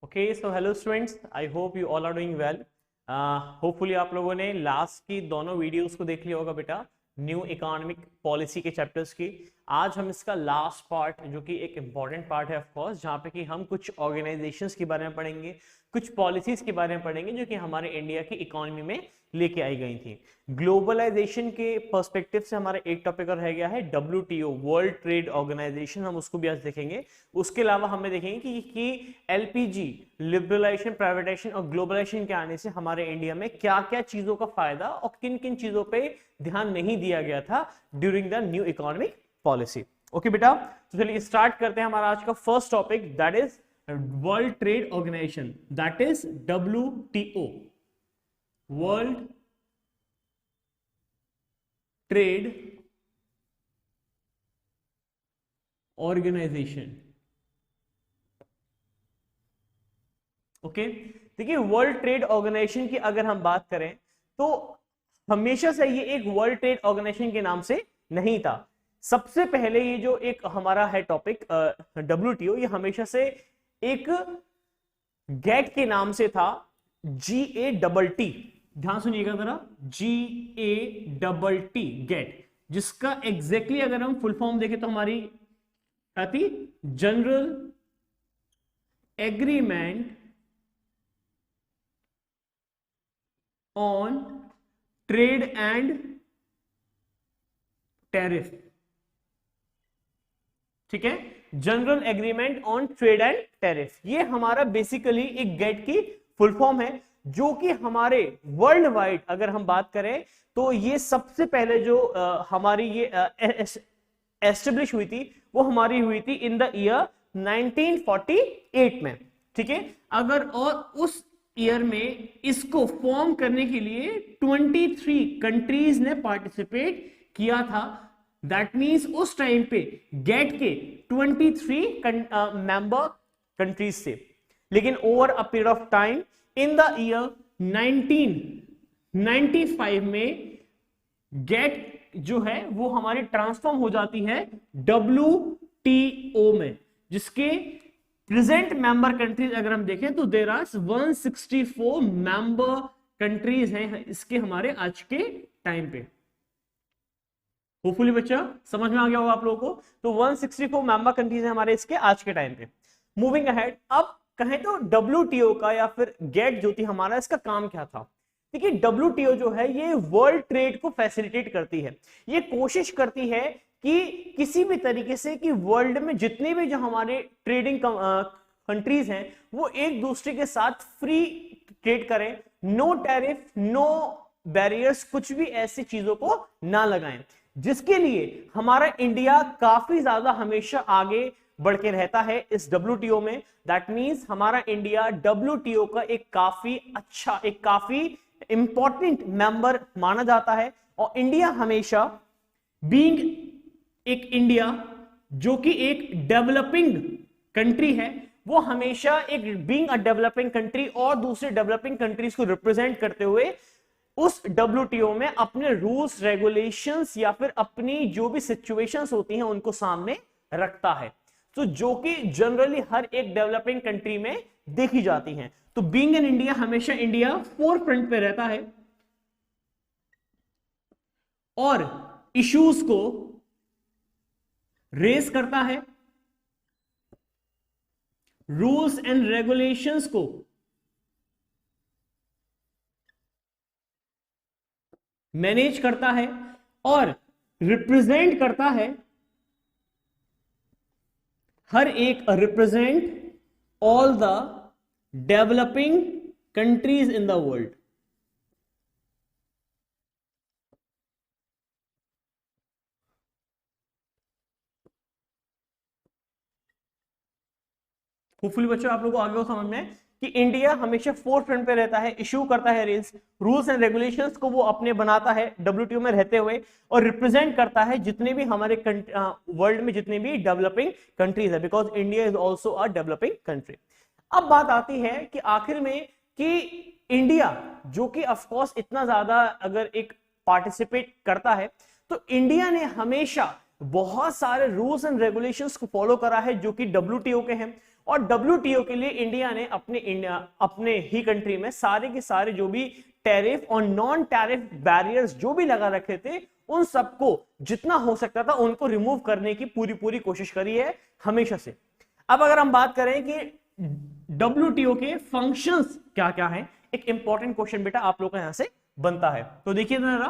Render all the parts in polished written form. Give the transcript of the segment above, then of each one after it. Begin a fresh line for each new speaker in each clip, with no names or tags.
Okay so hello students, I hope you all are doing well. Hopefully आप लोगों ने last की दोनों वीडियोस को देख लिया होगा बेटा, न्यू इकोनॉमिक पॉलिसी के चैप्टर्स की। आज हम इसका लास्ट पार्ट, जो कि एक इंपॉर्टेंट पार्ट है ऑफ कोर्स, जहाँ पे कि हम कुछ ऑर्गेनाइजेशंस के बारे में पढ़ेंगे, कुछ पॉलिसीज के बारे में पढ़ेंगे जो कि हमारे इंडिया की इकोनॉमी में लेके आई गई थी। ग्लोबलाइजेशन के पर्सपेक्टिव से हमारा एक टॉपिक और रह गया है WTO, वर्ल्ड ट्रेड ऑर्गेनाइजेशन, हम उसको भी आज देखेंगे। उसके अलावा हमें देखेंगे कि LPG, लिबरलाइजेशन, प्राइवेटाइजेशन और ग्लोबलाइजेशन के आने से हमारे इंडिया में क्या क्या चीजों का फायदा और किन किन चीजों पे ध्यान नहीं दिया गया था during the new economic policy. Okay बेटा, तो चलिए स्टार्ट करते हैं हमारा आज का first topic, that is world trade organization, that is WTO, world trade organization. Okay, देखिए वर्ल्ड ट्रेड ऑर्गेनाइजेशन की अगर हम बात करें तो हमेशा से ये एक वर्ल्ड ट्रेड ऑर्गेनाइजेशन के नाम से नहीं था। सबसे पहले ये जो एक हमारा है टॉपिक WTO, ये हमेशा से एक गेट के नाम से था, GATT। ध्यान सुनिएगा जरा, GATT, गेट, जिसका एग्जैक्टली अगर हम फुल फॉर्म देखें तो हमारी आती general agreement on trade and tariff. ठीक है, general agreement on trade and tariff, ये हमारा बेसिकली एक गेट की फुल फॉर्म है, जो कि हमारे वर्ल्ड वाइड अगर हम बात करें तो ये सबसे पहले जो हमारी ये एस्टेब्लिश हुई थी वो हमारी हुई थी इन द ईयर 1948 में। ठीक है, अगर और उस ईयर में इसको फॉर्म करने के लिए 23 कंट्रीज ने पार्टिसिपेट किया था। दैट मींस उस टाइम पे गेट के 23 मेंबर कंट्रीज थे, लेकिन over a period of time in the year 1995 में गेट जो है वो हमारी ट्रांसफॉर्म हो जाती है WTO में, जिसके प्रेजेंट मेंबर कंट्रीज अगर हम देखें तो देयर आर 164 मेंबर कंट्रीज हैं इसके हमारे आज के टाइम पे। होपफुली बच्चा समझ में आ गया होगा आप लोगों को। तो 164 मेंबर कंट्रीज हैं हमारे इसके आज के टाइम पे। मूविंग अहेड, अब कहें तो WTO का या फिर गेट जो थी हमारा, इसका काम क्या था? देखिए WTO जो है ये वर्ल्ड ट्रेड को फैसिलिटेट करती है, ये कोशिश करती है कि किसी भी तरीके से कि वर्ल्ड में जितने भी जो हमारे ट्रेडिंग कंट्रीज हैं वो एक दूसरे के साथ फ्री ट्रेड करें, नो टैरिफ, नो बैरियर्स, कुछ भी ऐसी चीजों को ना लगाएं, जिसके लिए हमारा इंडिया काफी ज्यादा हमेशा आगे बढ़ के रहता है इस WTO में। दैट मींस हमारा इंडिया WTO का एक काफी अच्छा, एक काफी इंपॉर्टेंट मेंबर माना जाता है। और इंडिया हमेशा बीइंग एक इंडिया जो कि एक डेवलपिंग कंट्री है, वो हमेशा एक बीइंग अ डेवलपिंग कंट्री और दूसरे डेवलपिंग कंट्रीज को रिप्रेजेंट करते हुए उस WTO में अपने रूल्स, रेगुलेशंस या फिर अपनी जो भी सिचुएशंस होती हैं उनको सामने रखता है, तो जो कि जनरली हर एक डेवलपिंग कंट्री में देखी जाती हैं। तो बीइंग एन इंडिया, हमेशा इंडिया फोर फ्रंट पे रहता है और इश्यूज को रेज करता है, रूल्स एंड रेगुलेशंस को मैनेज करता है और रिप्रेजेंट करता है हर एक, represent all the developing countries in the world. Hopefully बच्चों आप लोगों को आगे समझ में कि इंडिया हमेशा फोर फ्रंट पे रहता है, इशू करता है रूल्स एंड रेगुलेशंस को वो अपने बनाता है WTO में रहते हुए, और रिप्रेजेंट करता है जितने भी हमारे वर्ल्ड में जितने भी डेवलपिंग कंट्रीज है, because India is also a developing country. अब बात आती है कि आखिर में कि इंडिया जो कि ऑफकोर्स इतना ज्यादा अगर एक पार्टिसिपेट करता है, तो इंडिया ने हमेशा बहुत सारे रूल्स एंड रेगुलेशंस को फॉलो करा है जो कि WTO के हैं। और WTO के लिए इंडिया ने अपने ही कंट्री में सारे के सारे जो भी टैरिफ और नॉन टैरिफ बैरियर्स जो भी लगा रखे थे उन सबको जितना हो सकता था उनको रिमूव करने की पूरी कोशिश करी है हमेशा से। अब अगर हम बात करें कि WTO के फंक्शंस क्या क्या हैं, एक इंपॉर्टेंट क्वेश्चन बेटा आप लोग का यहां से बनता है, तो देखिए जरा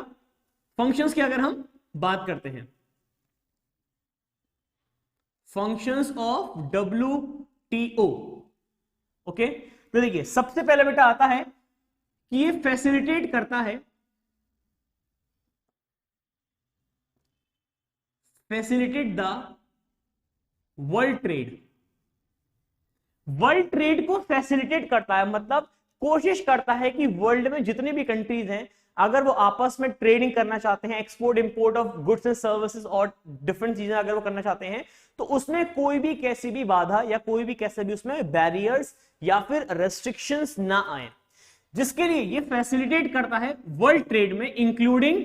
फंक्शंस की अगर हम बात करते हैं, फंक्शंस ऑफ WTO। ओके, तो देखिए सबसे पहले बेटा आता है कि ये फैसिलिटेट करता है, facilitate the world trade. World trade को फैसिलिटेट करता है, मतलब कोशिश करता है कि वर्ल्ड में जितने भी कंट्रीज हैं अगर वो आपस में ट्रेडिंग करना चाहते हैं, export import of goods and services और डिफरेंट चीजें अगर वो करना चाहते हैं, तो उसमें कोई भी कैसी भी बाधा या कोई भी कैसे भी उसमें बैरियर्स या फिर रेस्ट्रिक्शंस ना आए, जिसके लिए ये फैसिलिटेट करता है वर्ल्ड ट्रेड में, इंक्लूडिंग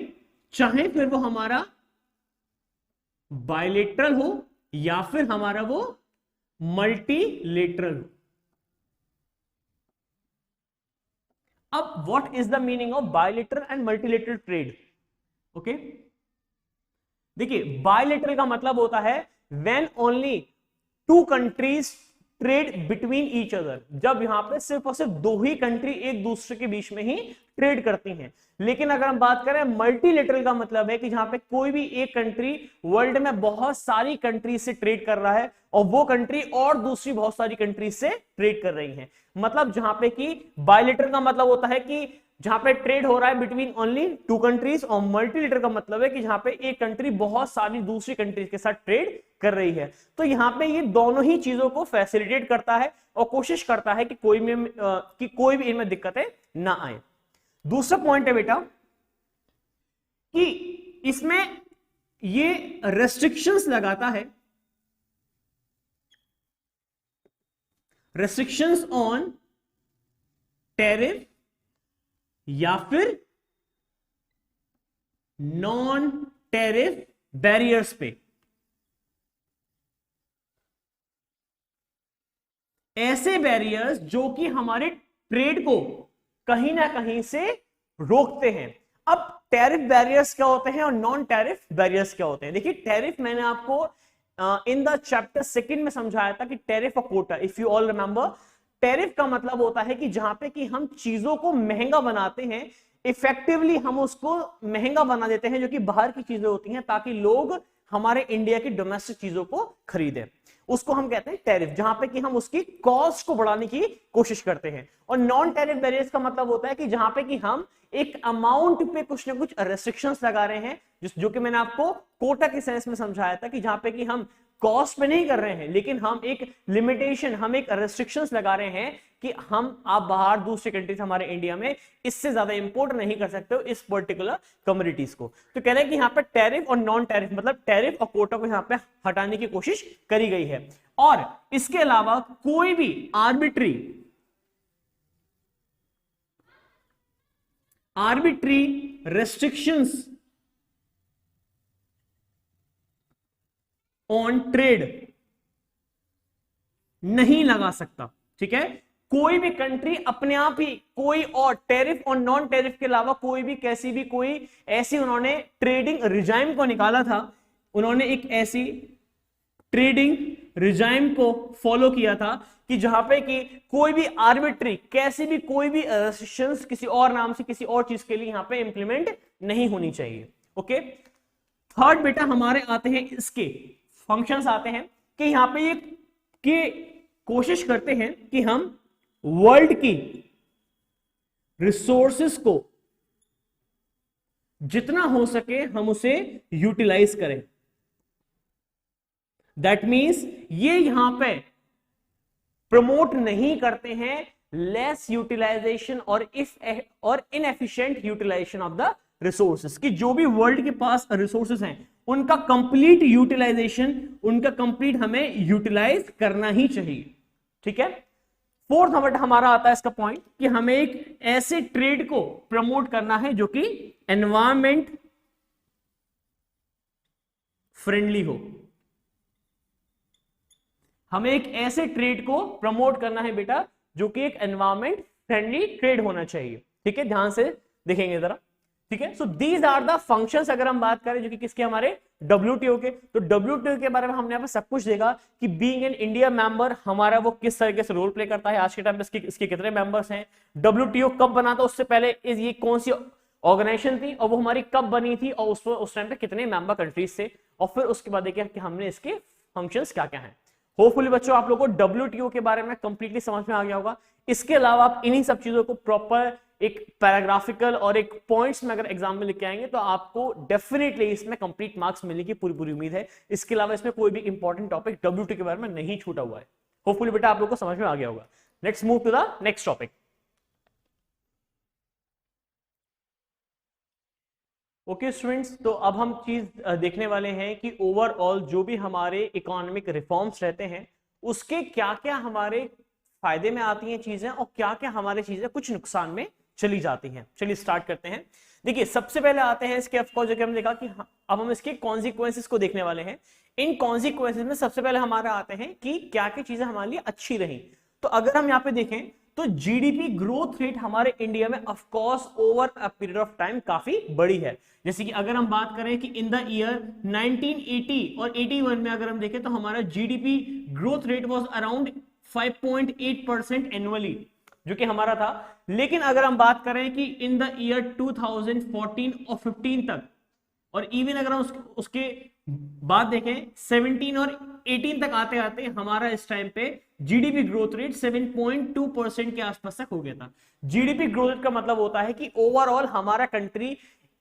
चाहे फिर वो हमारा बायलेटरल हो या फिर हमारा वो मल्टीलेटरल। अब what is the meaning of bilateral and multilateral trade? Okay, देखिए बायलेटरल का मतलब होता है when only two countries trade between each other, जब यहां पे सिर्फ और सिर्फ दो ही कंट्री एक दूसरे के बीच में ही ट्रेड करती हैं। लेकिन अगर हम बात करें मल्टीलेटरल का मतलब है कि जहां पे कोई भी एक कंट्री वर्ल्ड में बहुत सारी कंट्री से ट्रेड कर रहा है और वो कंट्री और दूसरी बहुत सारी कंट्री से ट्रेड कर रही है। मतलब जहां पे कि बायलेटरल का मतलब होता है कि जहां पे ट्रेड हो रहा है बिटवीन ओनली टू कंट्रीज, और मल्टीलेटरल का मतलब है कि जहां पे एक कंट्री बहुत सारी दूसरी कंट्रीज के साथ ट्रेड कर रही है। तो यहां पे ये दोनों ही चीजों को फैसिलिटेट करता है और कोशिश करता है कि कोई भी इनमें दिक्कतें ना आए। दूसरा पॉइंट है बेटा कि इसमें ये रेस्ट्रिक्शंस लगाता है, रेस्ट्रिक्शंस ऑन टैरिफ या फिर नॉन टैरिफ बैरियर्स पे। ऐसे बैरियर्स जो कि हमारे ट्रेड को कहीं ना कहीं से रोकते हैं। अब टैरिफ बैरियर्स क्या होते हैं और नॉन टैरिफ बैरियर्स क्या होते हैं? देखिए टैरिफ मैंने आपको इन द चैप्टर 2 में समझाया था कि टैरिफ और quota, if you all remember, tariff का मतलब होता है कि जहां पे कि हम चीजों को महंगा बनाते हैं, इफेक्टिवली हम उसको महंगा बना देते हैं जो कि बाहर की चीजें होती हैं, ताकि लोग हमारे इंडिया की डोमेस्टिक चीजों को खरीदें। उसको हम कहते हैं टैरिफ, जहां पे कि हम उसकी कॉस्ट को बढ़ाने की कोशिश करते हैं। और नॉन टैरिफ बैरियर्स का मतलब होता है कि जहां पे कि हम एक अमाउंट पे कुछ ना कुछ रेस्ट्रिक्शंस लगा रहे हैं, जो कि मैंने आपको कोटा के सेंस में समझाया था कि जहां पे कि हम कॉस्ट पे नहीं कर रहे हैं, लेकिन हम एक लिमिटेशन, हम एक रेस्ट्रिक्शंस लगा रहे हैं कि आप बाहर दूसरे कंट्रीज हमारे इंडिया में इससे ज्यादा इंपोर्ट नहीं कर सकते हो इस पर्टिकुलर कमोडिटीज को। तो कह रहे हैं कि यहाँ पे टैरिफ और नॉन टैरिफ, मतलब टैरिफ और कोटा को यहाँ पे हटाने की कोशिश करी गई है। और इसके अलावा कोई भी आर्बिट्री रेस्ट्रिक्शंस ऑन ट्रेड नहीं लगा सकता। ठीक है, कोई भी कंट्री अपने आप ही कोई और टैरिफ और नॉन टैरिफ के अलावा कोई भी कैसी भी कोई ऐसी, उन्होंने ट्रेडिंग रिजाइम को निकाला था, उन्होंने एक ऐसी ट्रेडिंग रिजाइम को फॉलो किया था कि जहां पे कि कोई भी आर्बिट्री कैसी भी कोई भी रेस्ट्रिक्शंस किसी और नाम से किसी और चीज के लिए यहां पे इंप्लीमेंट नहीं होनी चाहिए। ओके, थर्ड बेटा हमारे आते हैं इसके फंक्शंस आते हैं कि यहां पे ये कि कोशिश करते हैं कि हम वर्ल्ड की रिसोर्सेस को जितना हो सके हम उसे यूटिलाइज करें। दैट मींस ये यहां पे प्रमोट नहीं करते हैं लेस यूटिलाइजेशन और inefficient utilization of the resources, कि जो भी वर्ल्ड के पास रिसोर्सेस हैं उनका कंप्लीट यूटिलाइजेशन, उनका कंप्लीट हमें यूटिलाइज करना ही चाहिए। ठीक है, फोर्थ हमारा आता है इसका पॉइंट कि हमें एक ऐसे ट्रेड को प्रमोट करना है जो कि एनवायरमेंट फ्रेंडली हो। हमें एक ऐसे ट्रेड को प्रमोट करना है बेटा जो कि एक एनवायरमेंट फ्रेंडली ट्रेड होना चाहिए। ठीक है, ध्यान से देखेंगे जरा। ठीक है, so these are the functions अगर हम बात करें जो कि किसके, हमारे WTO के। तो WTO के बारे में हमने यहाँ पे सब कुछ देखा कि बीइंग एन इंडिया मेंबर हमारा वो किस तरीके से रोल प्ले करता है। आज के टाइम पे इसके कितने मेंबर्स हैं, WTO कब बना था, उससे पहले ये कौन सी ऑर्गेनाइजेशन थी और वो हमारी कब बनी थी और उस टाइम पे कितने मेंबर कंट्रीज थे, और फिर उसके बाद देखिए कि हमने इसके फंक्शंस क्या क्या हैं। होपफुली बच्चों आप लोगों को WTO के बारे में कंप्लीटली समझ में आ गया होगा। इसके अलावा आप इन्हीं सब चीजों को प्रॉपर एक पैराग्राफिकल और एक पॉइंट्स में अगर एग्जाम में लिख के आएंगे तो आपको डेफिनेटली इसमें कंप्लीट मार्क्स मिलने की पूरी उम्मीद है। इसके अलावा इसमें कोई भी इंपॉर्टेंट टॉपिक WTO के बारे में नहीं छूटा हुआ है। होपफुली बेटा आप लोग को समझ में आ गया होगा। Let's move to the next topic. Okay students, तो अब हम चीज देखने वाले हैं कि ओवरऑल जो भी हमारे इकोनॉमिक रिफॉर्म्स रहते हैं उसके क्या क्या हमारे फायदे में आती हैं चीजें और क्या क्या हमारे चीजें कुछ नुकसान में चली जाती हैं। चलिए स्टार्ट करते हैं। देखिए सबसे पहले आते हैं इसके, ऑफ कोर्स जो कि हमने देखा कि अब हम इसके कॉन्सिक्वेंसेस को देखने वाले हैं। इन कॉन्सिक्वेंसेस में सबसे पहले हमारा आते हैं कि क्या क्या चीजें हमारे लिए अच्छी रही। तो अगर हम यहाँ पे देखें तो जीडीपी ग्रोथ रेट हमारे इंडिया में of course over a period of time काफी बड़ी है। जैसे कि अगर हम बात करें कि इन द ईयर 1980 और 81 में अगर हम देखें तो हमारा GDP growth rate was around 5.8% annually जो कि हमारा था। लेकिन अगर हम बात करें कि इन द ईयर 2014 और 15 तक, और इवन अगर हम उसके बाद देखें 17 और 18 तक आते आते हमारा इस टाइम पे जीडीपी ग्रोथ रेट 7.2% के आसपास तक हो गया था। जीडीपी ग्रोथ रेट का मतलब होता है कि ओवरऑल हमारा कंट्री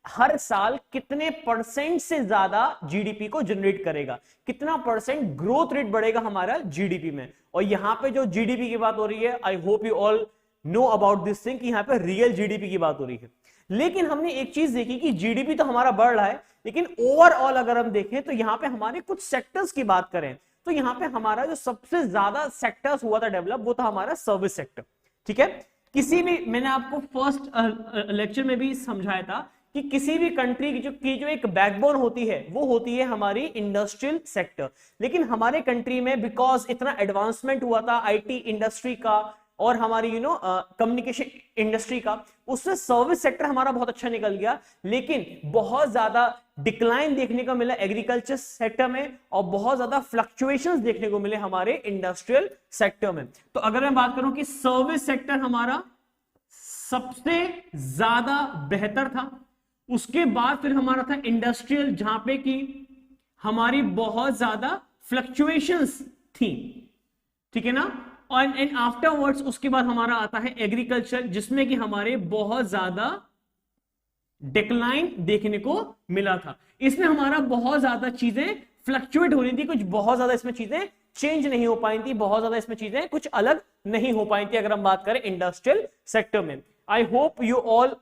हर साल कितने परसेंट से ज्यादा जीडीपी को जनरेट करेगा, कितना परसेंट ग्रोथ रेट बढ़ेगा हमारा जीडीपी में। और यहां पे जो जीडीपी की बात हो रही है, आई hope you all know about this thing, कि यहां पे रियल जीडीपी की बात हो रही है। लेकिन हमने एक चीज देखी कि जीडीपी तो हमारा बढ़ रहा है, लेकिन ओवरऑल अगर हम देखें तो यहां पे हमारे कुछ सेक्टर्स की बात करें तो यहां पे हमारा जो सबसे ज्यादा सेक्टर्स हुआ था डेवलप वो था हमारा सर्विस सेक्टर। ठीक है, किसी भी, मैंने आपको फर्स्ट लेक्चर में भी समझाया था कि किसी भी कंट्री की जो एक बैकबोन होती है वो होती है हमारी इंडस्ट्रियल सेक्टर। लेकिन हमारे कंट्री में बिकॉज इतना एडवांसमेंट हुआ था आईटी इंडस्ट्री का और हमारी कम्युनिकेशन इंडस्ट्री का, उससे सर्विस सेक्टर हमारा बहुत अच्छा निकल गया। लेकिन बहुत ज्यादा डिक्लाइन देखने को मिला एग्रीकल्चर सेक्टर में और बहुत ज्यादा फ्लक्चुएशंस देखने को मिले हमारे इंडस्ट्रियल सेक्टर में। तो अगर मैं बात करूं कि सर्विस सेक्टर हमारा सबसे ज्यादा बेहतर था, उसके बाद फिर हमारा था इंडस्ट्रियल जहां पे कि हमारी बहुत ज्यादा फ्लक्चुएशंस थी। ठीक है ना, और एंड आफ्टरवर्ड्स उसके बाद हमारा आता है एग्रीकल्चर जिसमें कि हमारे बहुत ज्यादा डिक्लाइन देखने को मिला था। इसमें हमारा बहुत ज्यादा चीजें फ्लक्चुएट हो रही थी, कुछ बहुत ज्यादा इसमें चीजें चेंज नहीं हो पाई थी, बहुत ज्यादा इसमें चीजें कुछ अलग नहीं हो पाई थी अगर हम बात करें इंडस्ट्रियल सेक्टर में। I hope you all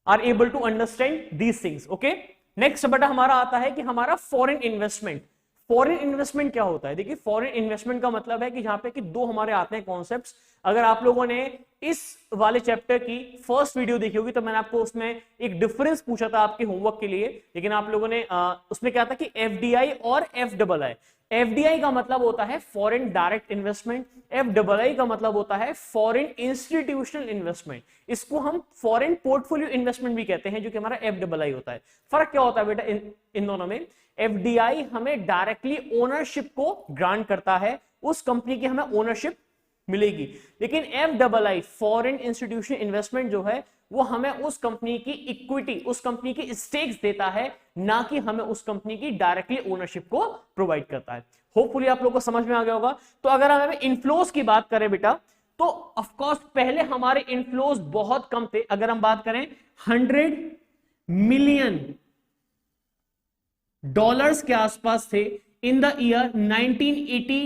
are able to understand these things. Okay, next बेटा हमारा आता है कि हमारा फॉरेन इन्वेस्टमेंट। फॉरेन इन्वेस्टमेंट क्या होता है? देखिए फॉरेन इन्वेस्टमेंट का मतलब है कि जहां पे कि दो हमारे आते हैं कॉन्सेप्ट्स। अगर आप लोगों ने इस वाले चैप्टर की फर्स्ट वीडियो देखी होगी तो मैंने आपको उसमें एक डिफरेंस पूछा था आपके होमवर्क के लिए, लेकिन आप लोगों ने उसमें क्या था कि एफडीआई और एफडबलआई। एफडीआई का मतलब होता है फॉरेन डायरेक्ट इन्वेस्टमेंट, एफडबलआई का मतलब होता है फॉरेन इंस्टीट्यूशनल इन्वेस्टमेंट। इसको हम फॉरेन पोर्टफोलियो इन्वेस्टमेंट भी कहते हैं जो कि हमारा एफडबलआई होता है। फर्क क्या होता है बेटा इन दोनों में? एफडीआई हमें डायरेक्टली ओनरशिप को ग्रांट करता है, उस कंपनी की हमें ओनरशिप मिलेगी। लेकिन एफडबलआई फॉरेन इंस्टीट्यूशन इन्वेस्टमेंट जो है वो हमें उस कंपनी की इक्विटी, उस कंपनी की स्टेक्स देता है, ना कि हमें उस कंपनी की डायरेक्टली ओनरशिप को प्रोवाइड करता है। होपफुली आप लोगों को समझ में आ गया होगा। तो अगर हम इनफ्लोज की बात करें बेटा तो ऑफ कोर्स पहले हमारे इनफ्लोज बहुत कम थे। अगर हम बात करें 100 मिलियन डॉलर्स के आसपास थे इन द ईयर 1980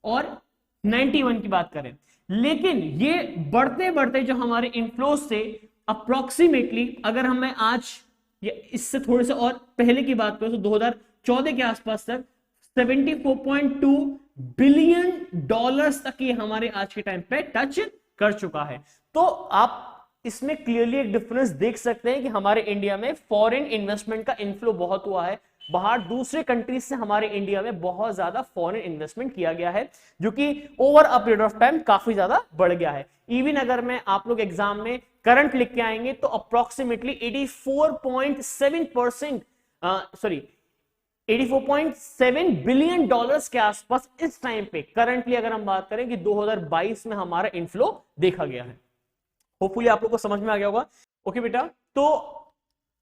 और 91 की बात करें। लेकिन ये बढ़ते बढ़ते जो हमारे इनफ्लोस थे अप्रोक्सीमेटली, अगर हम मैं आज या इससे थोड़े से और पहले की बात करें तो 2014 के आसपास तक 74.2 बिलियन डॉलर्स तक ये हमारे आज के टाइम पे टच कर चुका है। तो आप इसमें क्लियरली एक डिफरेंस देख सकते हैं कि हमारे इंडिया में फॉरेन इन्वेस्टमेंट का इनफ्लो बहुत हुआ है। बाहर दूसरे कंट्रीज से हमारे इंडिया में बहुत ज्यादा फॉरेन इन्वेस्टमेंट किया गया है, जो कि over a period of time काफी ज्यादा बढ़ गया है। इवन अगर मैं आप लोग एग्जाम में करंट लिख के आएंगे तो अप्रोक्सीमेटली 84.7 बिलियन डॉलर्स के आसपास इस टाइम पे करंटली अगर हम बात करें कि 2022 में हमारा इनफ्लो देखा गया है। होपफुली आप लोग को समझ में आ गया होगा। ओके बेटा, तो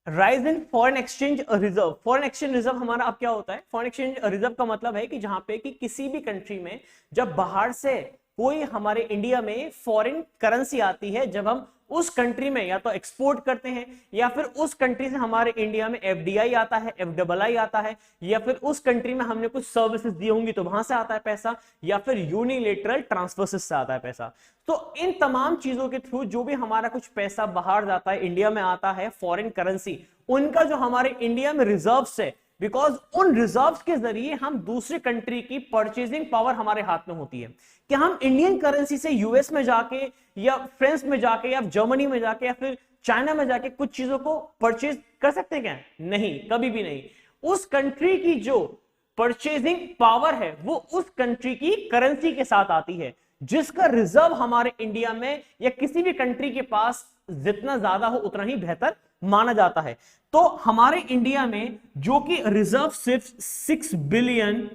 rise in foreign exchange reserve. Foreign exchange reserve हमारा अब क्या होता है? फॉरेन एक्सचेंज रिजर्व का मतलब है कि जहां पे कि किसी भी कंट्री में जब बाहर से कोई हमारे इंडिया में फॉरेन करेंसी आती है, जब हम उस कंट्री में या तो एक्सपोर्ट करते हैं या फिर उस कंट्री से हमारे इंडिया में एफडीआई आता है, एफडबलआई आता है, या फिर उस कंट्री में हमने कुछ सर्विसेज दी होंगी तो वहां से आता है पैसा, या फिर यूनिलेटरल ट्रांसफर्स से आता है पैसा। तो इन तमाम चीजों के थ्रू जो भी हमारा कुछ पैसा बाहर जाता है, इंडिया में आता है फॉरेन करेंसी, उनका जो हमारे इंडिया में रिजर्व्स है, बिकॉज उन रिजर्व्स के जरिए हम दूसरे कंट्री की परचेजिंग पावर हमारे हाथ में होती है। कि हम इंडियन करेंसी से यूएस में जाके या फ्रांस में जाके या जर्मनी में जाके या फिर चाइना में जाके कुछ चीजों को परचेज कर सकते हैं क्या? नहीं, कभी भी नहीं। उस कंट्री की जो परचेजिंग पावर है वो उस कंट्री की करेंसी के साथ आती है, जिसका रिजर्व हमारे इंडिया में या किसी भी कंट्री के पास जितना ज्यादा हो उतना ही बेहतर माना जाता है। तो हमारे इंडिया में जो कि रिजर्व सिर्फ 6 बिलियन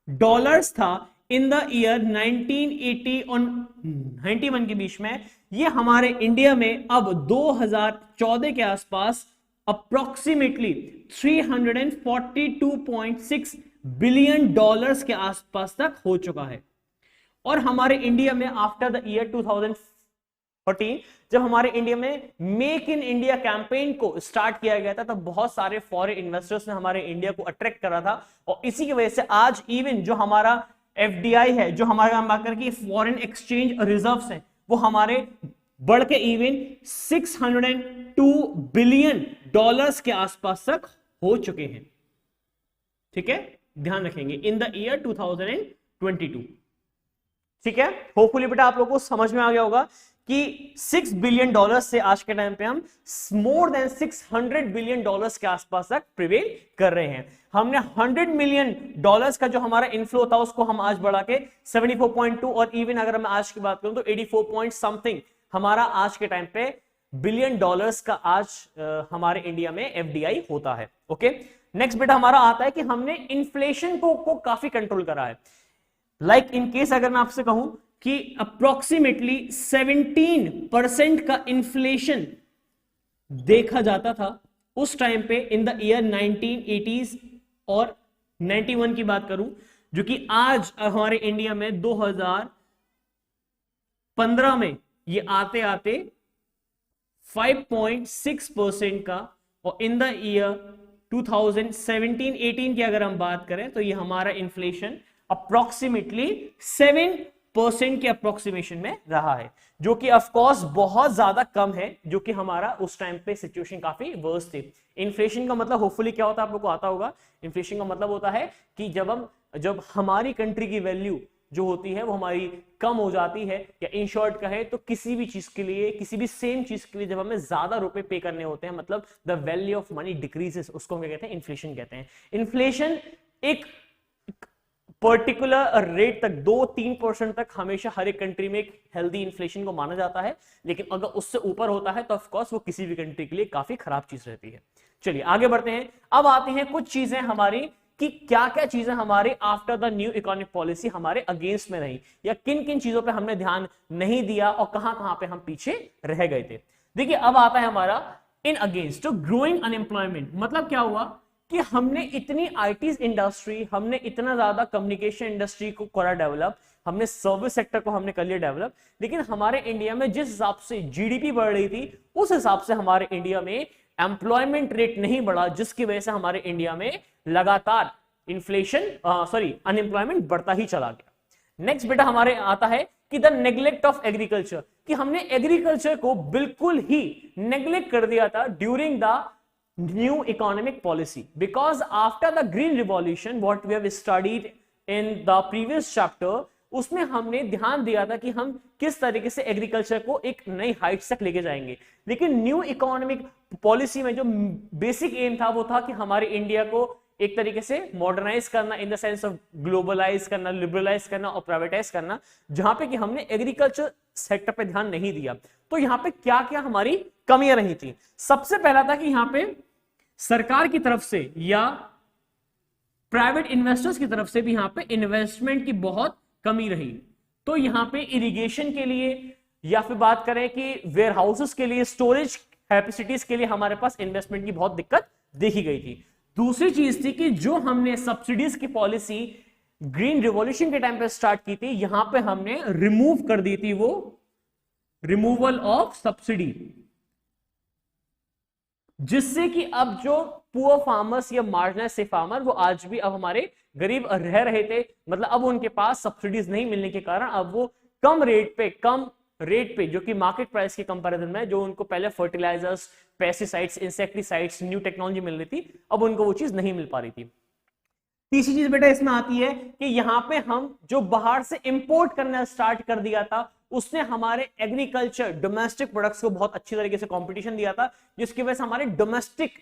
डॉलर्स था इन द ईयर 1980 और 91 के बीच में, ये हमारे इंडिया में अब 2014 के आसपास अप्रोक्सीमेटली 342.6 बिलियन डॉलर्स के आसपास तक हो चुका है। और हमारे इंडिया में आफ्टर द ईयर 2014 जब हमारे इंडिया में मेक इन इंडिया कैंपेन को स्टार्ट किया गया था, तब बहुत सारे फॉरेन इन्वेस्टर्स ने हमारे इंडिया को अट्रैक्ट करा था, और इसी की वजह से आज इवन जो हमारा एफडीआई है, जो हमारे हम बात करें कि फॉरेन एक्सचेंज रिजर्व्स हैं, वो हमारे बढ़ के इवन 602 बिलियन डॉलर्स के आसपास तक हो चुके हैं। ठीक है, ध्यान रखेंगे इन द ईयर 2022। ठीक है, होपफुली बेटा आप लोगों को समझ में आ गया होगा कि 6 बिलियन डॉलर्स से आज के टाइम पे हम मोर देन 600 बिलियन डॉलर्स के आसपास तक प्रिवेल कर रहे हैं। हमने 100 मिलियन डॉलर्स का जो हमारा इनफ्लो था उसको हम आज बढ़ा के 74.2, और इवन अगर मैं आज की बात करूं तो 84 पॉइंट समथिंग हमारा आज के टाइम पे बिलियन डॉलर्स का आज हमारे इंडिया में एफडीआई होता है। ओके, नेक्स्ट बेटा हमारा आता है कि हमने इन्फ्लेशन को काफी कंट्रोल करा है। लाइक इन केस अगर मैं आपसे कहूं कि अप्रोक्सीमेटली 17% का इन्फ्लेशन देखा जाता था उस टाइम पे इन द ईयर 1980s और 91 की बात करूं, जो कि आज हमारे इंडिया में 2015 में ये आते आते 5.6% का, और इन द ईयर 2017-18 की अगर हम बात करें तो ये हमारा इन्फ्लेशन अप्रोक्सीमेटली 7% के अप्रोक्सीमेशन में रहा है, जो कि ऑफ कोर्स बहुत ज्यादा कम है, जो कि हमारा उस टाइम पे सिचुएशन काफी वर्स्ट थी। इन्फ्लेशन का मतलब होपफुली क्या होता है आप लोगों को आता होगा। इन्फ्लेशन का मतलब होता है कि जब हमारी कंट्री की वैल्यू जो होती है वो हमारी कम हो जाती है, या इन शॉर्ट कहे तो किसी भी चीज के लिए, किसी भी सेम चीज के लिए जब हमें ज्यादा रुपए पे करने होते हैं, मतलब the value of money decreases, उसको हम क्या कहते हैं? इन्फ्लेशन कहते हैं। इन्फ्लेशन एक पर्टिकुलर रेट तक 2-3% तक हमेशा हर एक कंट्री में एक हेल्दी इन्फ्लेशन को माना जाता है, लेकिन अगर उससे ऊपर होता है तो ऑफ कोर्स वो किसी भी कंट्री के लिए काफी खराब चीज रहती है। चलिए आगे बढ़ते हैं। अब आती हैं कुछ चीजें हमारी कि क्या क्या चीजें हमारे after the new economic policy हमारे अगेंस्ट में रही, या किन किन चीजों पे हमने ध्यान नहीं दिया और कहां कहां पे हम पीछे रह गए थे। देखिए अब आता है हमारा इन अगेंस्ट तो ग्रोइंग अनएम्प्लॉयमेंट। मतलब क्या हुआ कि हमने इतनी आईटी इंडस्ट्री, हमने इतना ज्यादा कम्युनिकेशन इंडस्ट्री को करा डेवलप, हमने सर्विस सेक्टर को हमने कर लिया डेवलप, लेकिन हमारे इंडिया में जिस हिसाब से जीडीपी बढ़ रही थी उस हिसाब से हमारे इंडिया में एम्प्लॉयमेंट रेट नहीं बढ़ा, जिसकी वजह से हमारे इंडिया में लगातार अनएम्प्लॉयमेंट बढ़ता ही चला गया। नेक्स्ट बेटा हमारे आता है कि द नेग्लेक्ट ऑफ एग्रीकल्चर, कि हमने एग्रीकल्चर को बिल्कुल ही नेग्लेक्ट कर दिया था during the new economic policy, because after the green revolution what we have studied in the previous chapter, उसमें हमने ध्यान दिया था कि हम किस तरीके से एग्रीकल्चर को एक नई हाइट्स तक लेके जाएंगे। लेकिन न्यू इकोनॉमिक पॉलिसी में जो बेसिक एम था वो था कि हमारे इंडिया को एक तरीके से मॉडर्नाइज करना, in the sense of globalize करना, लिबरलाइज करना और प्राइवेटाइज करना, जहां पे कि हमने एग्रीकल्चर सेक्टर पे ध्यान नहीं दिया। तो यहां पे क्या क्या हमारी कमियां रही थी? सबसे पहला था कि यहां पे सरकार की तरफ से या प्राइवेट इन्वेस्टर्स की तरफ से भी यहां पे इन्वेस्टमेंट की बहुत कमी रही। तो यहां पे इरिगेशन के लिए या फिर बात करें कि वेयर हाउसेस के लिए, स्टोरेज कैपेसिटीज के लिए हमारे पास इन्वेस्टमेंट की बहुत दिक्कत देखी गई थी। दूसरी चीज थी कि जो हमने सब्सिडीज की पॉलिसी ग्रीन रिवॉल्यूशन के टाइम पे स्टार्ट की थी, यहां पे हमने रिमूव कर दी थी वो रिमूवल ऑफ सब्सिडी, जिससे कि अब जो पुअर फार्मर्स या मार्जिनलाइज्ड फार्मर वो आज भी अब हमारे गरीब रह रहे थे, मतलब अब उनके पास सब्सिडीज नहीं मिलने के कारण अब वो कम रेट पे जो कि मार्केट प्राइस के कंपैरिजन में, जो उनको पहले fertilisers, pesticides, insecticides, new technology मिल रही थी, अब उनको वो चीज नहीं मिल पा रही थी। तीसरी चीज बेटा इसमें आती है कि यहां पे हम जो बाहर से इंपोर्ट करना स्टार्ट कर दिया था, उसने हमारे एग्रीकल्चर डोमेस्टिक प्रोडक्ट्स को बहुत अच्छी तरीके से कंपटीशन दिया था, जिसकी वजह से हमारे डोमेस्टिक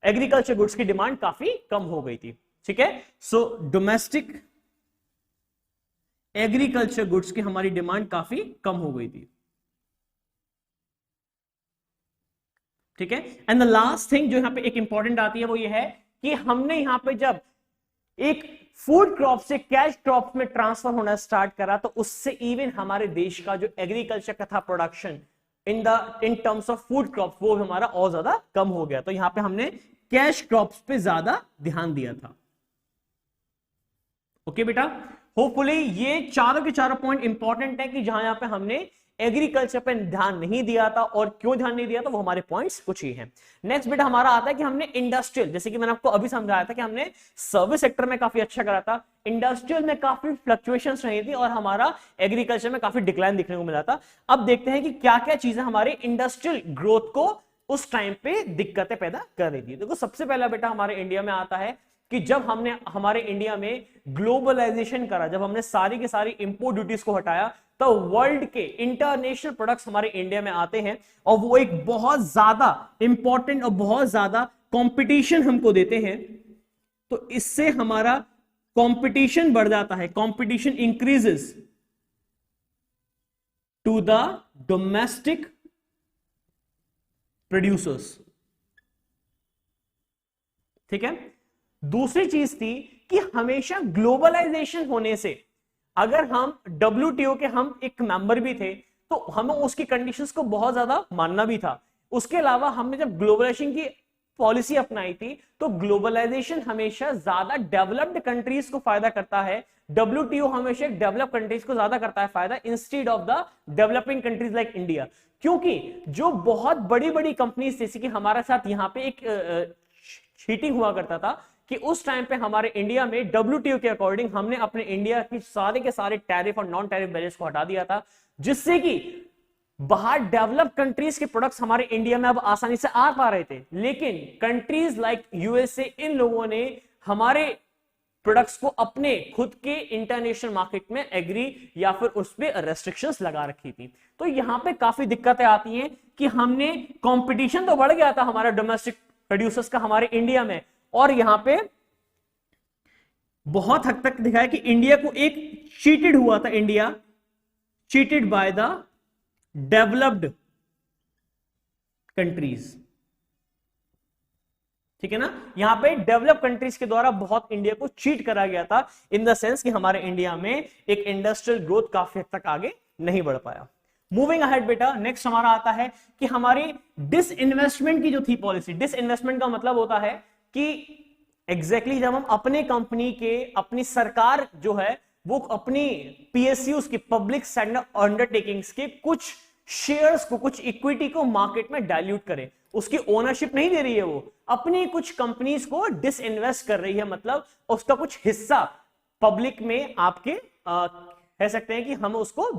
एग्रीकल्चर गुड्स की डिमांड काफी कम हो गई थी। ठीक है, सो डोमेस्टिक एग्रीकल्चर गुड्स की हमारी डिमांड काफी कम हो गई थी। ठीक है, एंड द लास्ट थिंग जो यहां पे एक इंपॉर्टेंट आती है वो ये है कि हमने यहां पे जब एक फूड क्रॉप से कैश क्रॉप में ट्रांसफर होना स्टार्ट करा, तो उससे इवन हमारे देश का जो एग्रीकल्चर का था production in terms of food crop, वो हमारा और ज्यादा कम हो गया। तो यहां पे हमने कैश क्रॉप्स पे ज्यादा ध्यान दिया था। ओके बेटा, होपफुली ये चारों के चारों पॉइंट इंपॉर्टेंट है कि जहां यहां पे हमने एग्रीकल्चर पे ध्यान नहीं दिया था, और क्यों ध्यान नहीं दिया था वो हमारे पॉइंट्स कुछ ही हैं। नेक्स्ट बेटा हमारा आता है कि हमने इंडस्ट्रियल, जैसे कि मैंने आपको अभी समझाया था कि हमने सर्विस सेक्टर में काफी अच्छा करा था, इंडस्ट्रियल में काफी फ्लक्चुएशंस रही थी और हमारा एग्रीकल्चर में काफी डिक्लाइन दिखने को मिला था। अब देखते हैं कि क्या क्या चीजें हमारे इंडस्ट्रियल ग्रोथ को उस टाइम पे दिक्कतें पैदा कर रही थी। देखो सबसे पहला बेटा हमारे इंडिया में आता है कि जब हमने हमारे इंडिया में ग्लोबलाइजेशन करा, जब हमने सारी की सारी इंपोर्ट ड्यूटीज को हटाया, तो वर्ल्ड के इंटरनेशनल प्रोडक्ट्स हमारे इंडिया में आते हैं और वो एक बहुत ज्यादा इंपॉर्टेंट और बहुत ज्यादा कंपटीशन हमको देते हैं। तो इससे हमारा कंपटीशन बढ़ जाता है, competition increases to the domestic producers. ठीक है, दूसरी चीज थी कि हमेशा ग्लोबलाइजेशन होने से, अगर हम WTO के हम एक मेंबर भी थे, तो हमें उसकी कंडीशंस को बहुत ज्यादा मानना भी था। उसके अलावा हमने जब ग्लोबलाइजेशन की पॉलिसी अपनाई थी, तो ग्लोबलाइजेशन हमेशा ज्यादा डेवलप्ड कंट्रीज को फायदा करता है, WTO हमेशा डेवलप कंट्रीज को ज्यादा करता है फायदा, instead of the developing countries like India. क्योंकि जो बहुत बड़ी बड़ी कंपनीज, जैसे कि हमारे साथ यहाँ पे एक चीटिंग हुआ करता था कि उस टाइम पे हमारे इंडिया में WTO के अकॉर्डिंग हमने अपने इंडिया की सारे के सारे टैरिफ और नॉन टैरिफ बैरियर्स को हटा दिया था, जिससे कि बाहर डेवलप कंट्रीज के प्रोडक्ट्स हमारे इंडिया में अब आसानी से आ पा रहे थे। लेकिन कंट्रीज लाइक USA, इन लोगों ने हमारे प्रोडक्ट्स को अपने खुद के इंटरनेशनल मार्केट में एग्री या फिर उस पर रेस्ट्रिक्शंस लगा रखी थी। तो यहां पे काफी दिक्कतें आती हैं कि हमने कंपटीशन तो बढ़ गया था हमारा डोमेस्टिक प्रोड्यूसर्स का हमारे इंडिया में, और यहां पे बहुत हद तक दिखाया कि इंडिया को एक चीटेड हुआ था, India cheated by the developed countries. ठीक है ना, यहां पे डेवलप कंट्रीज के द्वारा बहुत इंडिया को चीट करा गया था, इन द सेंस कि हमारे इंडिया में एक इंडस्ट्रियल ग्रोथ काफी हद तक आगे नहीं बढ़ पाया। मूविंग अहेड बेटा, नेक्स्ट हमारा आता है कि हमारी डिसइन्वेस्टमेंट की जो थी पॉलिसी। डिसइन्वेस्टमेंट का मतलब होता है कि एग्जैक्टली जब हम अपने कंपनी के, अपनी सरकार जो है वो अपनी PSUs की, पब्लिक सेक्टर अंडरटेकिंग्स के कुछ शेयर्स को, कुछ इक्विटी को मार्केट में डाइल्यूट करे, उसकी ओनरशिप नहीं दे रही है, वो अपनी कुछ कंपनीज को डिसइन्वेस्ट कर रही है, मतलब उसका कुछ हिस्सा पब्लिक में आपके कह सकते हैं कि हम उसको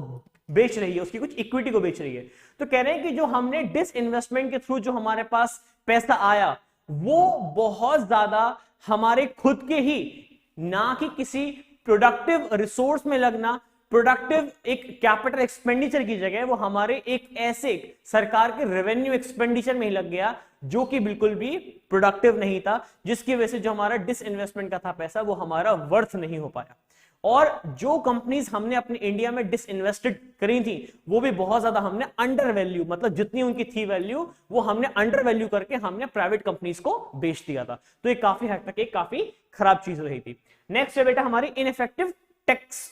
बेच रही है, उसकी कुछ इक्विटी को बेच रही है। तो कह रहे हैं कि जो हमने डिसइन्वेस्टमेंट के थ्रू जो हमारे पास पैसा आया, वो बहुत ज्यादा हमारे खुद के ही, ना कि किसी प्रोडक्टिव रिसोर्स में लगना, प्रोडक्टिव एक कैपिटल एक्सपेंडिचर की जगह वो हमारे एक ऐसे सरकार के रेवेन्यू एक्सपेंडिचर में ही लग गया जो कि बिल्कुल भी प्रोडक्टिव नहीं था, जिसकी वजह से जो हमारा डिसइन्वेस्टमेंट का था पैसा वो हमारा वर्थ नहीं हो पाया। और जो कंपनीज हमने अपने इंडिया में डिसइन्वेस्टेड करी थी वो भी बहुत ज्यादा हमने अंडर वैल्यू, मतलब जितनी उनकी थी वैल्यू वो हमने अंडर वैल्यू करके हमने प्राइवेट कंपनीज को बेच दिया था। तो ये काफी हद तक एक काफी खराब चीज रही थी। नेक्स्ट है बेटा हमारी इनइफेक्टिव टैक्स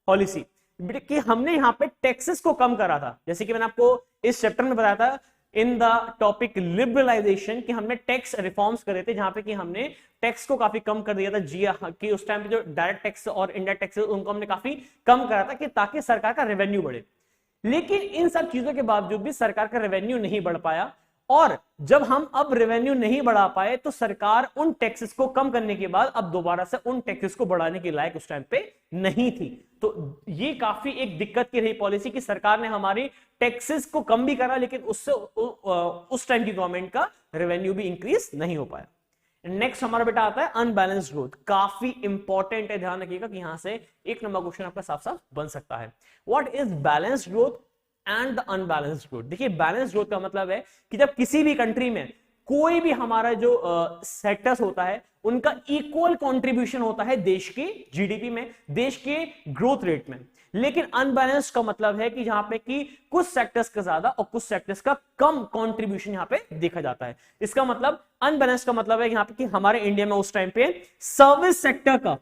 पॉलिसी, कि हमने यहां पे टैक्सेस को कम करा था। जैसे कि मैंने आपको इस चैप्टर में बताया था इन द टॉपिक लिबरलाइजेशन कि हमने टैक्स रिफॉर्म्स करे थे, जहां पे कि हमने टैक्स को काफी कम कर दिया था। जी कि उस टाइम पे जो डायरेक्ट टैक्स और इनडायरेक्ट टैक्स उनको हमने काफी कम करा था कि ताकि सरकार का रेवेन्यू बढ़े। लेकिन इन सब चीजों के बावजूद भी सरकार का रेवेन्यू नहीं बढ़ पाया, और जब हम अब रेवेन्यू नहीं बढ़ा पाए तो सरकार उन टैक्सेस को कम करने के बाद अब दोबारा से उन टैक्सेस को बढ़ाने के लायक उस टाइम पे नहीं थी। तो ये काफी एक दिक्कत की रही पॉलिसी कि सरकार ने हमारी टैक्सेस को कम भी करा लेकिन उससे उस टाइम की गवर्नमेंट का रेवेन्यू भी इंक्रीज नहीं हो पाया। नेक्स्ट हमारा बेटा आता है अनबैलेंस्ड ग्रोथ। काफी इंपॉर्टेंट है, ध्यान रखिएगा कि यहां से एक नंबर क्वेश्चन आपका साफ साफ बन सकता है। What is balanced growth and the unbalanced growth? देखिए बैलेंस ग्रोथ का मतलब है कि जब किसी भी कंट्री में कोई भी हमारा जो सेक्टर्स होता है उनका इक्वल कंट्रीब्यूशन होता है देश के जीडीपी में, देश के ग्रोथ रेट में। लेकिन अनबैलेंस्ड का मतलब है कि जहां पे कि कुछ सेक्टर्स का ज्यादा और कुछ सेक्टर्स का कम कंट्रीब्यूशन यहां पे देखा जाता है। इसका मतलब अनबैलेंस्ड का मतलब है यहां पे कि हमारे इंडिया में उस टाइम पे सर्विस सेक्टर का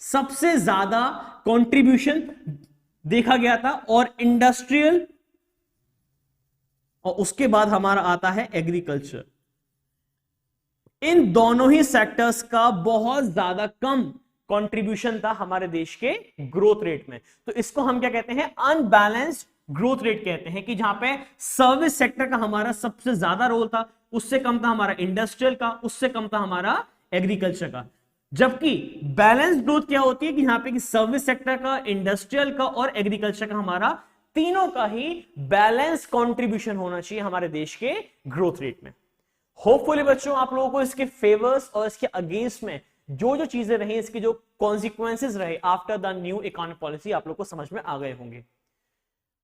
सबसे ज्यादा कंट्रीब्यूशन देखा गया था और इंडस्ट्रियल, और उसके बाद हमारा आता है एग्रीकल्चर। इन दोनों ही सेक्टर्स का बहुत ज्यादा कम कंट्रीब्यूशन था हमारे देश के ग्रोथ रेट में। तो इसको हम क्या कहते हैं? अनबैलेंस्ड ग्रोथ रेट कहते हैं, कि जहां पे सर्विस सेक्टर का हमारा सबसे ज्यादा रोल था, उससे कम था हमारा इंडस्ट्रियल का, उससे कम था हमारा एग्रीकल्चर का। जबकि बैलेंस ग्रोथ क्या होती है कि यहां पे कि सर्विस सेक्टर का, इंडस्ट्रियल का और एग्रीकल्चर का हमारा तीनों का ही बैलेंस कंट्रीब्यूशन होना चाहिए हमारे देश के ग्रोथ रेट में। होपफुली बच्चों आप लोगों को इसके फेवर्स और इसके अगेंस्ट में जो जो चीजें रही, इसके जो कॉन्सिक्वेंसेज रहे after the new economic policy आप लोग को समझ में आ गए होंगे।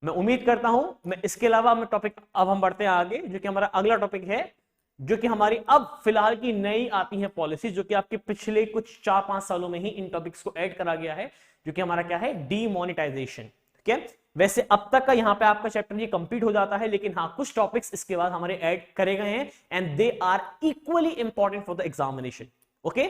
मैं उम्मीद करता हूं। मैं इसके अलावा मैं टॉपिक अब हम बढ़ते हैं आगे, जो कि हमारा अगला टॉपिक है, जो कि हमारी अब फिलहाल की नई आती है पॉलिसी, जो कि आपके पिछले कुछ 4-5 सालों में ही इन टॉपिक्स को ऐड करा गया है, जो कि हमारा क्या है? डीमोनेटाइजेशन। ठीक है, वैसे अब तक का यहां पे आपका चैप्टर ये कंप्लीट हो जाता है, लेकिन हाँ कुछ टॉपिक्स इसके बाद हमारे ऐड करे गए हैं and they are equally important for the examination. Okay,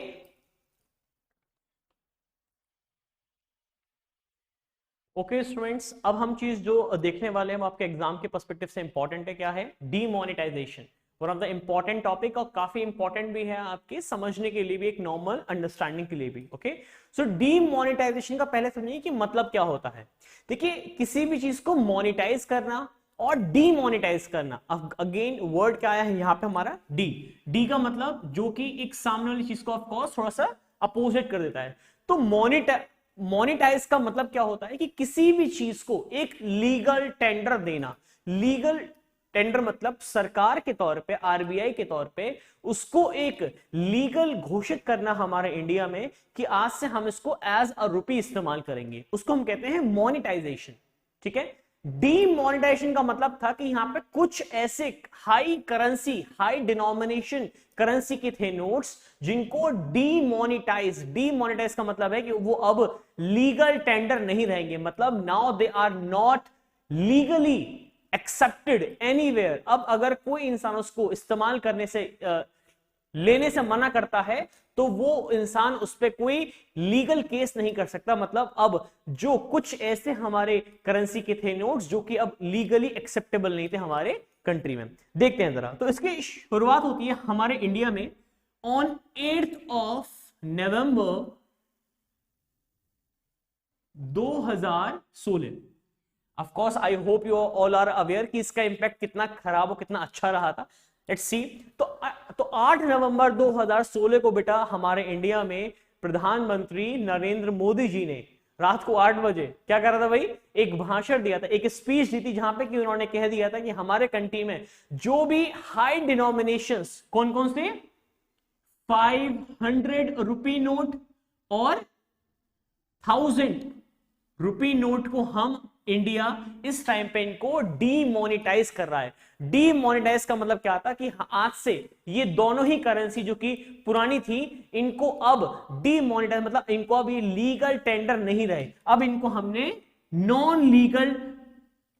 okay students, अब हम चीज जो देखने वाले हैं वो आपके एग्जाम के पर्सपेक्टिव से इंपॉर्टेंट है। क्या है? Demonetization, one of the important topic, और काफी इंपॉर्टेंट भी है आपके समझने के लिए भी, एक नॉर्मल अंडरस्टैंडिंग के लिए भी। ओके, सो डीमोनेटाइजेशन का पहले समझिए कि मतलब क्या होता है। देखिए किसी भी चीज को मोनेटाइज करना और डीमोनेटाइज करना, अगेन वर्ड क्या आया है यहां पे हमारा? डी। डी का मतलब जो कि एक सामने वाली चीज को ऑफ कोर्स थोड़ा सा अपोजिट कर देता है। तो मोनेटाइज का मतलब क्या होता है कि किसी भी चीज को एक लीगल टेंडर देना। लीगल टेंडर मतलब सरकार के तौर पे, आरबीआई के तौर पे उसको एक लीगल घोषित करना हमारे इंडिया में कि आज से हम इसको एज अ रुपी इस्तेमाल करेंगे, उसको हम कहते हैं मोनेटाइजेशन। ठीक है, डीमोनेटाइजेशन का मतलब था कि यहां पे कुछ ऐसे high currency, high denomination currency के थे नोट्स, जिनको डीमोनेटाइज का मतलब है कि वो अब लीगल टेंडर नहीं रहेंगे, मतलब now they are not legally accepted anywhere. अब अगर कोई इंसान उसको इस्तेमाल करने से लेने से मना करता है तो वो इंसान उस पर कोई लीगल केस नहीं कर सकता। मतलब अब जो कुछ ऐसे हमारे करेंसी के थे नोट्स जो कि अब लीगली एक्सेप्टेबल नहीं थे हमारे कंट्री में। देखते हैं जरा, तो इसकी शुरुआत होती है हमारे इंडिया में on 8th of November 2016। Of course I hope you all are aware कि इसका इंपैक्ट कितना खराब और कितना अच्छा रहा था। Let's see. तो 8 नवंबर 2016 को बेटा हमारे इंडिया में प्रधानमंत्री नरेंद्र मोदी जी ने रात को 8 बजे क्या कर रहा था भाई? एक भाषण दिया था, एक स्पीच दी थी, जहां पे कि उन्होंने कह दिया था कि हमारे कंट्री में जो भी हाई डिनोमिनेशंस, कौन कौन से? 500 रुपी नोट और 1000 रुपये नोट को हम इंडिया इस टाइम पे इनको डीमोनेटाइज कर रहा है। डीमोनेटाइज का मतलब क्या था कि आज से ये दोनों ही करेंसी जो कि पुरानी थी, इनको अब डीमोनेटाइज मतलब इनको अब ये लीगल टेंडर नहीं रहे, अब इनको हमने नॉन लीगल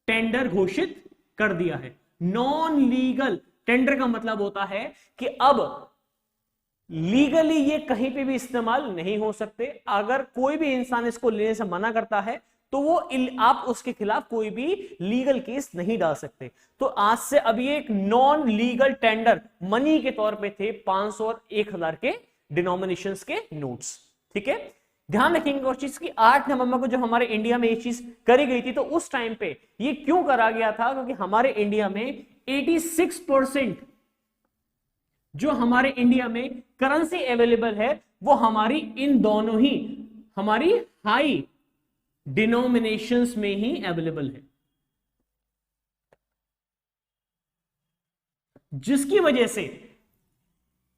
टेंडर घोषित कर दिया है। नॉन लीगल टेंडर का मतलब होता है कि अब लीगली ये कहीं पे भी इस्तेमाल नहीं हो सकते। अगर कोई भी इंसान इसको लेने से मना करता है तो वो आप उसके खिलाफ कोई भी लीगल केस नहीं डाल सकते। तो आज से अब ये एक नॉन लीगल टेंडर मनी के तौर पे थे 500 और 1000 के डिनोमिनेशंस के नोट्स। ठीक है, ध्यान रखेंगे उस चीज की 8 नवंबर को जो हमारे इंडिया में ये चीज करी गई थी, तो उस टाइम पे ये क्यों करा गया था, क्योंकि हमारे इंडिया में 86% जो हमारे इंडिया में करेंसी अवेलेबल है वो हमारी इन दोनों ही हमारी हाई डिनोमिनेशंस में ही अवेलेबल है, जिसकी वजह से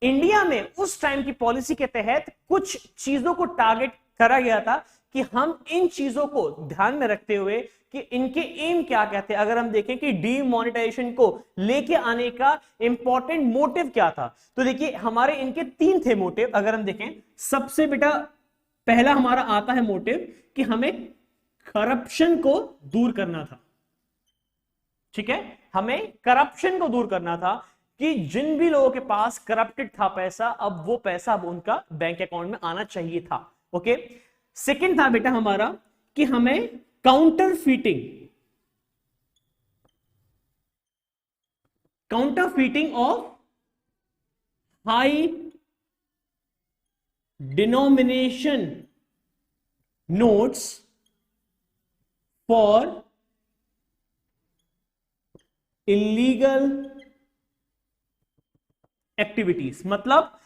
इंडिया में उस टाइम की पॉलिसी के तहत कुछ चीजों को टारगेट करा गया था कि हम इन चीजों को ध्यान में रखते हुए कि इनके एम क्या क्या थे। अगर हम देखें कि डीमोनेटाइजेशन को लेके आने का इंपॉर्टेंट मोटिव क्या था, तो देखिए हमारे इनके 3 थे मोटिव। अगर हम देखें सबसे बेटा पहला हमारा आता है मोटिव कि हमें करप्शन को दूर करना था। ठीक है, हमें करप्शन को दूर करना था कि जिन भी लोगों के पास करप्टेड था पैसा, अब वो पैसा अब उनका बैंक अकाउंट में आना चाहिए था। ओके, सेकंड था बेटा हमारा कि हमें counterfeiting of high denomination notes for illegal activities. मतलब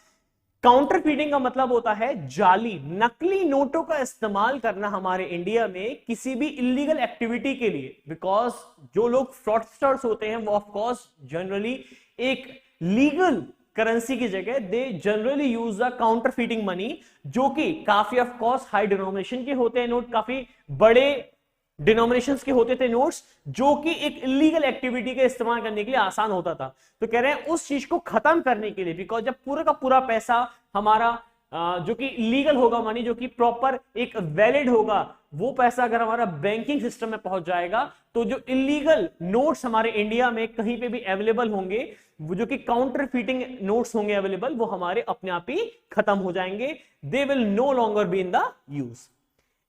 काउंटरफीटिंग का मतलब होता है जाली नकली नोटों का इस्तेमाल करना हमारे इंडिया में किसी भी इलीगल एक्टिविटी के लिए। बिकॉज जो लोग फ्रॉडस्टर्स होते हैं वो ऑफ कोर्स जनरली एक लीगल करेंसी की जगह दे generally use the counterfeiting money, जो कि काफी ऑफ कोर्स हाई डिनोमिनेशन के होते हैं नोट, काफी बड़े डिनोमिनेशंस के होते थे नोट्स, जो कि एक इलीगल एक्टिविटी का इस्तेमाल करने के लिए आसान होता था। तो कह रहे हैं उस चीज को खत्म करने के लिए, बिकॉज जब पूरा का पूरा पैसा हमारा जो कि लीगल होगा मनी, जो कि प्रॉपर एक वैलिड होगा, वो पैसा अगर हमारा बैंकिंग सिस्टम में पहुंच जाएगा तो जो इलीगल नोट्स हमारे इंडिया में कहीं पे भी अवेलेबल होंगे, वो जो कि काउंटरफीटिंग नोट्स होंगे अवेलेबल, वो हमारे अपने आप ही खत्म हो जाएंगे। They will no longer be in the use.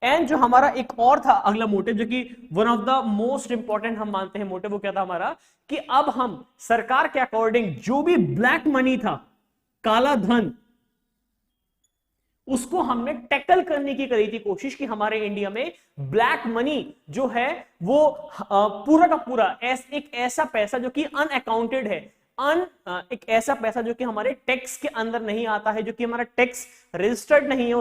And जो हमारा एक और था अगला मोटिव, जो कि one of the most important हम मानते हैं मोटिव, वो क्या था हमारा कि अब हम सरकार के अकॉर्डिंग जो भी ब्लैक मनी था, काला धन, उसको हमने टैकल करने की करी थी कोशिश कि हमारे इंडिया में ब्लैक मनी जो है वो पूरा का पूरा एक ऐसा पैसा जो कि अनअकाउंटेड है, एक ऐसा पैसा जो कि हमारे टैक्स के अंदर नहीं आता है, जो कि हमारा टैक्स रजिस्टर्ड नहीं है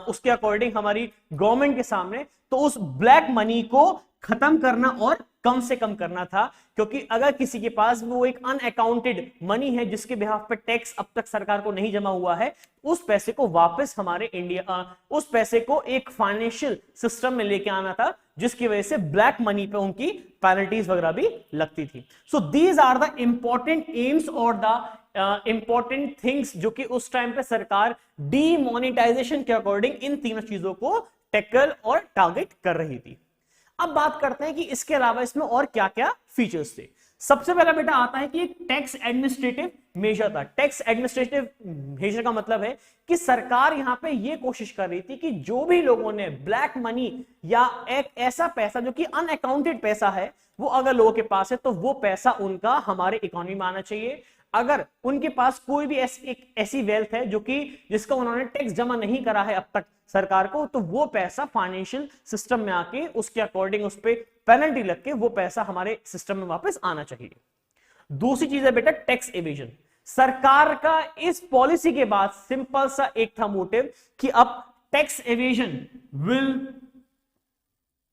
उसके अकॉर्डिंग हमारी गवर्नमेंट के सामने, तो उस ब्लैक मनी को खत्म करना और कम से कम करना था। क्योंकि अगर किसी के पास वो एक अनअकाउंटेड मनी है जिसके बिहाफ पे टैक्स अब तक सरकार को नहीं जमा हुआ है, उस पैसे को वापस हमारे उस पैसे को एक फाइनेंशियल सिस्टम में लेके आना था, जिसकी वजह से ब्लैक मनी पे उनकी पेनल्टीज वगैरह भी लगती थी। So these are the important aims और द इंपॉर्टेंट थिंग्स जो कि उस टाइम पे सरकार डीमोनेटाइजेशन के अकॉर्डिंग इन तीनों चीजों को टैकल और टारगेट कर रही थी। अब बात करते हैं कि इसके अलावा इसमें और क्या क्या फीचर्स थे। सबसे पहला बेटा आता है कि एक टैक्स एडमिनिस्ट्रेटिव मेजर था। टैक्स एडमिनिस्ट्रेटिव मेजर का मतलब है कि सरकार यहां पे ये कोशिश कर रही थी कि जो भी लोगों ने ब्लैक मनी या एक ऐसा पैसा जो कि अनअकाउंटेड पैसा है, वो अगर लोगों के पास है तो वो पैसा उनका हमारे इकोनॉमी में आना चाहिए। अगर उनके पास कोई भी एक ऐसी वेल्थ है जो कि जिसका उन्होंने टैक्स जमा नहीं करा है अब तक सरकार को, तो वो पैसा फाइनेंशियल सिस्टम में आके उसके अकॉर्डिंग उस पर पेनल्टी लग के वो पैसा हमारे सिस्टम में वापस आना चाहिए। दूसरी चीज है बेटा टैक्स एवेजन। सरकार का इस पॉलिसी के बाद सिंपल सा एक था मोटिव कि अब tax evasion will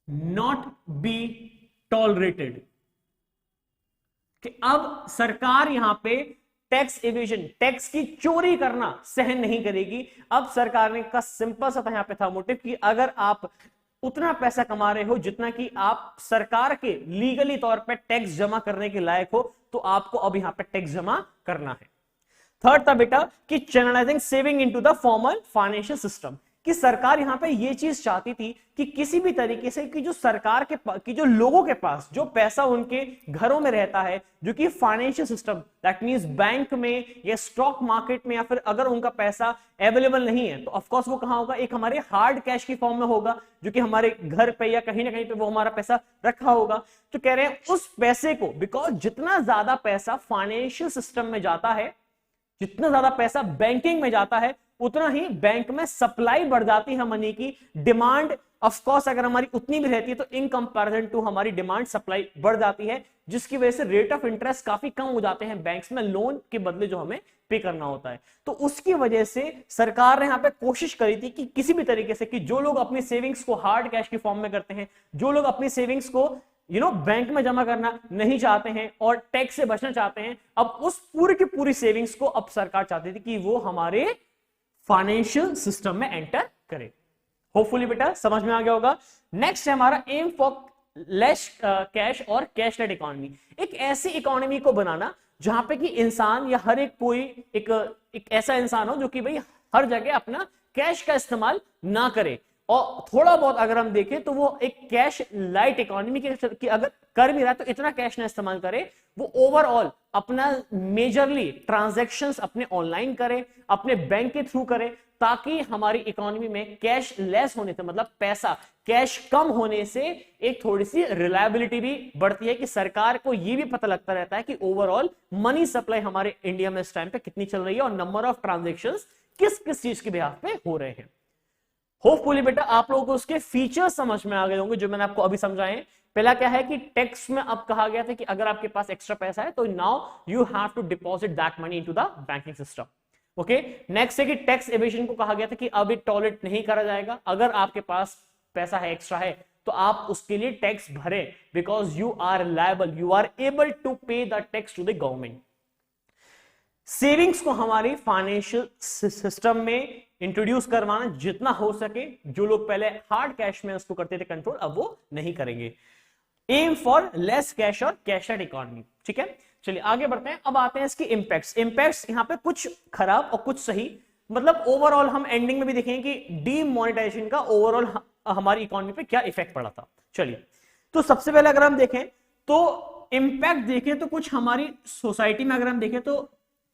not be tolerated, कि अब सरकार यहां पे टैक्स एविजन, टैक्स की चोरी करना सहन नहीं करेगी। अब सरकार ने का सिंपल सा यहां पे था मोटिव कि अगर आप उतना पैसा कमा रहे हो जितना कि आप सरकार के लीगली तौर पे टैक्स जमा करने के लायक हो, तो आपको अब यहां पे टैक्स जमा करना है। थर्ड था बेटा कि channelising saving into the formal financial system, कि सरकार यहां पे ये चीज चाहती थी कि किसी भी तरीके से कि जो सरकार के कि जो लोगों के पास जो पैसा उनके घरों में रहता है, जो कि financial system that means bank में या स्टॉक मार्केट में, या फिर अगर उनका पैसा अवेलेबल नहीं है तो ऑफ कोर्स वो कहां होगा, एक हमारे हार्ड कैश की फॉर्म में होगा, जो कि हमारे घर पे या कहीं ना कहीं पे वो हमारा पैसा रखा होगा। तो कह रहे हैं उस पैसे को, बिकॉज जितना ज्यादा पैसा फाइनेंशियल सिस्टम में जाता है, जितना ज्यादा पैसा बैंकिंग में जाता है, उतना ही बैंक में सप्लाई बढ़ जाती है मनी की। डिमांड ऑफ कोर्स अगर हमारी उतनी भी रहती है तो इन कंपैरिजन टू हमारी डिमांड सप्लाई बढ़ जाती है, जिसकी वजह से रेट ऑफ इंटरेस्ट काफी कम हो जाते हैं बैंक्स में लोन के बदले जो हमें पे करना होता है। तो उसकी वजह से सरकार ने यहां पे कोशिश करी थी कि किसी भी तरीके से कि जो लोग अपनी सेविंग्स को हार्ड कैश की फॉर्म में करते हैं, जो लोग अपनी सेविंग्स को बैंक में जमा करना नहीं चाहते हैं और टैक्स से बचना चाहते हैं, अब उस पूरी की पूरी सेविंग्स को अब सरकार चाहती थी कि वो हमारे फाइनेंशियल सिस्टम में एंटर करे। होपफुली बेटा समझ में आ गया होगा। नेक्स्ट है हमारा एम फॉर लेस कैश और कैशलेस इकोनॉमी, एक ऐसी इकोनॉमी को बनाना जहां पे कि इंसान या हर एक कोई एक ऐसा इंसान हो जो कि भाई हर जगह अपना कैश का इस्तेमाल ना करे, और थोड़ा बहुत अगर हम देखें तो वो एक कैश लाइट इकोनॉमी की अगर कर भी रहा है तो इतना कैश ना इस्तेमाल करे, वो ओवरऑल अपना मेजरली ट्रांजैक्शंस अपने ऑनलाइन करे, अपने बैंक के थ्रू करे, ताकि हमारी इकोनॉमी में कैश लेस होने से, मतलब पैसा कैश कम होने से एक थोड़ी सी रिलायबिलिटी भी बढ़ती है, कि सरकार को ये भी पता लगता रहता है कि ओवरऑल मनी सप्लाई हमारे इंडिया में इस टाइम पे कितनी चल रही है और नंबर ऑफ ट्रांजैक्शंस किस किस चीज के बिहाफ पे हो रहे हैं। होपफुली बेटा आप लोगों को उसके फीचर्स समझ में आ गए होंगे जो मैंने आपको अभी समझाए। पहला क्या है कि टैक्स में अब कहा गया था कि अगर आपके पास एक्स्ट्रा पैसा है तो now you have to deposit that money into the banking system. Okay, next है कि टैक्स एवेजन को कहा गया था कि अब ये टॉलरेट नहीं करा जाएगा, अगर आपके पास पैसा है एक्स्ट्रा है तो आप उसके लिए टैक्स भरें, because you are liable, you are able to pay the tax to the government. Savings को हमारी फाइनेंशियल सिस्टम में इंट्रोड्यूस करवाना जितना हो सके, जो लोग पहले हार्ड कैश में उसको करते थे कंट्रोल, अब वो नहीं करेंगे। एम फॉर लेस कैश और कैशलेस इकोनॉमी। ठीक है, चलिए आगे बढ़ते हैं। अब आते हैं इसके इंपैक्ट्स। इंपैक्ट्स यहां पे कुछ खराब और कुछ सही, मतलब ओवरऑल हम एंडिंग में भी देखेंगे कि डीमोनेटाइजेशन का ओवरऑल हमारी इकोनॉमी पे क्या इफेक्ट पड़ा था। चलिए, तो सबसे पहले अगर हम देखें तो इंपैक्ट देखें तो कुछ हमारी सोसाइटी में अगर हम देखें तो